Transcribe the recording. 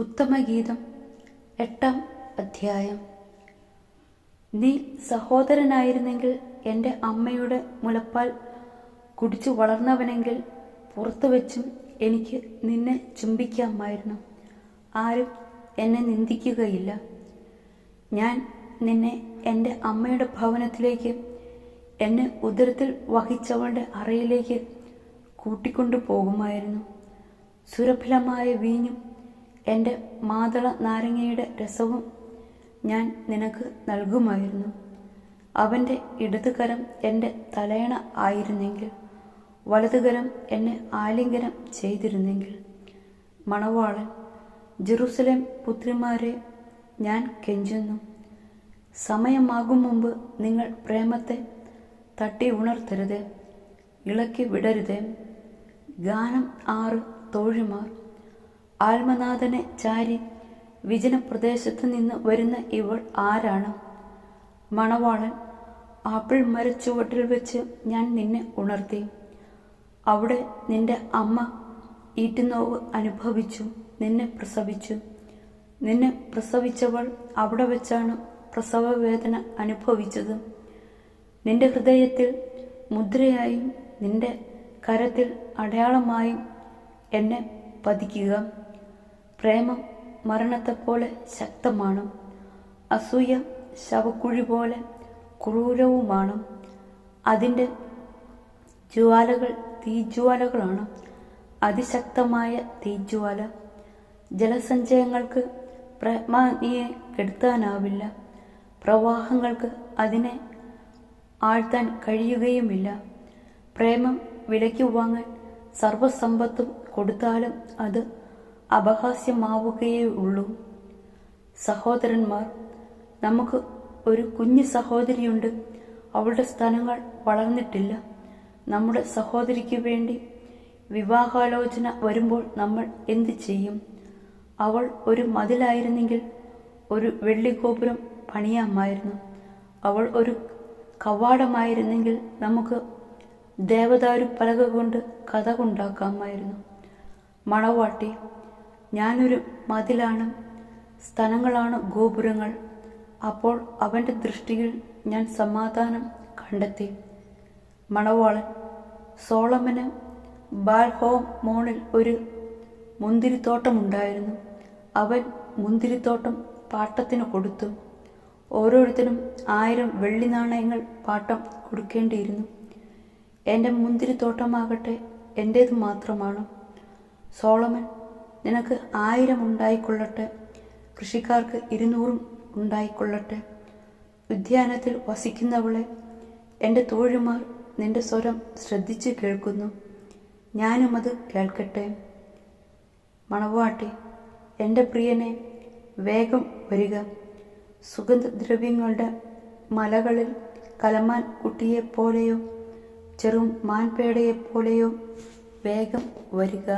ഉത്തമഗീതം 8-ാം അധ്യായം. നീ സഹോദരനായിരുന്നെങ്കിൽ, എൻ്റെ അമ്മയുടെ മുലപ്പാൽ കുടിച്ചു വളർന്നവനെങ്കിൽ, പുറത്തു വച്ചും എനിക്ക് നിന്നെ ചുംബിക്കാമായിരുന്നു. ആരും എന്നെ നിന്ദിക്കുകയില്ല. ഞാൻ നിന്നെ എൻ്റെ അമ്മയുടെ ഭവനത്തിലേക്ക്, എന്നെ ഉദരത്തിൽ വഹിച്ചവളുടെ അറയിലേക്ക് കൂട്ടിക്കൊണ്ടു പോകുമായിരുന്നു. സുരഭിലമായ വീഞ്ഞും എൻ്റെ മാതള നാരങ്ങയുടെ രസവും ഞാൻ നിനക്ക് നൽകുമായിരുന്നു. അവൻ്റെ ഇടതുകരം എൻ്റെ തലയണ ആയിരുന്നെങ്കിൽ, വലതുകരം എന്നെ ആലിംഗനം ചെയ്തിരുന്നെങ്കിൽ. മണവാളൻ: ജെറുസലേം പുത്രിമാരെ, ഞാൻ കെഞ്ചുന്നു, സമയമാകും മുമ്പ് നിങ്ങൾ പ്രേമത്തെ തട്ടി ഉണർത്തരുത്, ഇളക്കി വിടരുത്. ഗാനം 6 തോഴിമാർ. ആത്മനാഥനെ ചാരി വിജനപ്രദേശത്ത് നിന്ന് വരുന്ന ഇവൾ ആരാണ്? മണവാളൻ: ആപ്പിൾ മരച്ചുവട്ടിൽ വെച്ച് ഞാൻ നിന്നെ ഉണർത്തി. അവിടെ നിന്റെ അമ്മ ഈറ്റുനോവ് അനുഭവിച്ചു നിന്നെ പ്രസവിച്ചു. നിന്നെ പ്രസവിച്ചവൾ അവിടെ വെച്ചാണ് പ്രസവവേദന അനുഭവിച്ചത്. നിന്റെ ഹൃദയത്തിൽ മുദ്രയായും നിന്റെ കരത്തിൽ അടയാളമായും എന്നെ പതിക്കുക. പ്രേമം മരണത്തെപ്പോലെ ശക്തമാണ്, അസൂയ ശവക്കുഴി പോലെ ക്രൂരവുമാണ്. അതിൻ്റെ ജ്വാലകൾ തീജ്വാലകളാണ്, അതിശക്തമായ തീജ്വാല. ജലസഞ്ചയങ്ങൾക്ക് പ്രേമാഗ്നിയെ കെടുത്താനാവില്ല, പ്രവാഹങ്ങൾക്ക് അതിനെ ആഴ്ത്താൻ കഴിയുകയുമില്ല. പ്രേമം വിലയ്ക്ക് വാങ്ങാൻ സർവസമ്പത്തും കൊടുത്താലും അത് അപഹാസ്യമാവുകയേ ഉള്ളൂ. സഹോദരന്മാർ: നമുക്ക് ഒരു കുഞ്ഞു സഹോദരിയുണ്ട്, അവളുടെ സ്തനങ്ങൾ വളർന്നിട്ടില്ല. നമ്മുടെ സഹോദരിക്ക് വേണ്ടി വിവാഹാലോചന വരുമ്പോൾ നമ്മൾ എന്തു ചെയ്യും? അവൾ ഒരു മതിലായിരുന്നെങ്കിൽ ഒരു വെള്ളിഗോപുരം പണിയാമായിരുന്നു. അവൾ ഒരു കവാടമായിരുന്നെങ്കിൽ നമുക്ക് ദേവദാരു പലക കൊണ്ട് കതകുണ്ടാക്കാമായിരുന്നു. മണവാട്ടി: ഞാനൊരു മതിലാണ്, സ്തനങ്ങളാണ് ഗോപുരങ്ങൾ. അപ്പോൾ അവൻ്റെ ദൃഷ്ടിയിൽ ഞാൻ സമാധാനം കണ്ടെത്തി. മണവാളൻ: സോളമന് ബാൽഹോമോണിൽ ഒരു മുന്തിരിത്തോട്ടമുണ്ടായിരുന്നു. അവൻ മുന്തിരിത്തോട്ടം പാട്ടത്തിന് കൊടുത്തു. ഓരോരുത്തരും 1000 വെള്ളി നാണയങ്ങൾ പാട്ടം കൊടുക്കേണ്ടിയിരുന്നു. എൻ്റെ മുന്തിരിത്തോട്ടമാകട്ടെ എൻ്റേത് മാത്രമാണ്. സോളമൻ: നിനക്ക് 1000 ഉണ്ടായിക്കൊള്ളട്ടെ, കൃഷിക്കാർക്ക് 200 ഉണ്ടായിക്കൊള്ളട്ടെ. ഉദ്യാനത്തിൽ വസിക്കുന്നവളെ, എൻ്റെ തോഴിമാർ നിന്റെ സ്വരം ശ്രദ്ധിച്ചു കേൾക്കുന്നു, ഞാനും അത് കേൾക്കട്ടെ. മണവാട്ടി: എൻ്റെ പ്രിയനെ, വേഗം വരിക. സുഗന്ധദ്രവ്യങ്ങളുടെ മലകളിൽ കലമാൻ കുട്ടിയെപ്പോലെയോ ചെറു മാൻപേടയെപ്പോലെയോ വേഗം വരിക.